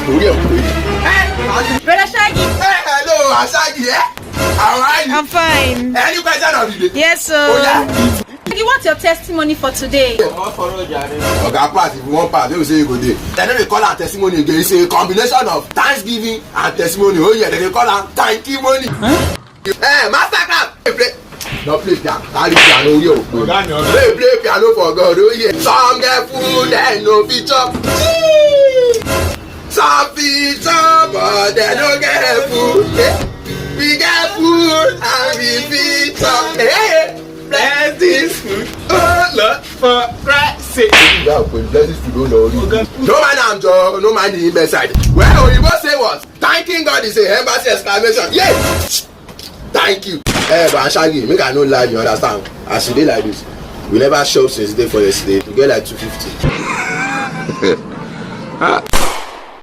Orí ẹ̀ pé. Brother Shaggy. Hello, Asagi, eh? How are you? I'm fine. Any question of the day? Yes, sir. Oh, yeah. Shaggy, what's your testimony for today? Oga pass, if you want pass, they will say you go there. They don't call am testimony again. It's a combination of thanksgiving and testimony. Oh yeah, they call am thank you money. Hey, Mastercraft. Play. No play piano. Carry piano here. Play piano for God. Oh yeah. Some get food and no fit chop. Some fit chop, but they don't get food. We get food and we fit chop. Hey. Bless this food, oh Lord, for Christ's sake. Yeah, bless this food, oh Lord. No man, I'm Joe. No man, the invest side. Well, you must say what? Thanking God is a embassy exclamation. Yeah. Thank you. Hey, but Shaggy, make I no lie, you understand? As you dey like this, we never shop since day for yesterday. We get like 250.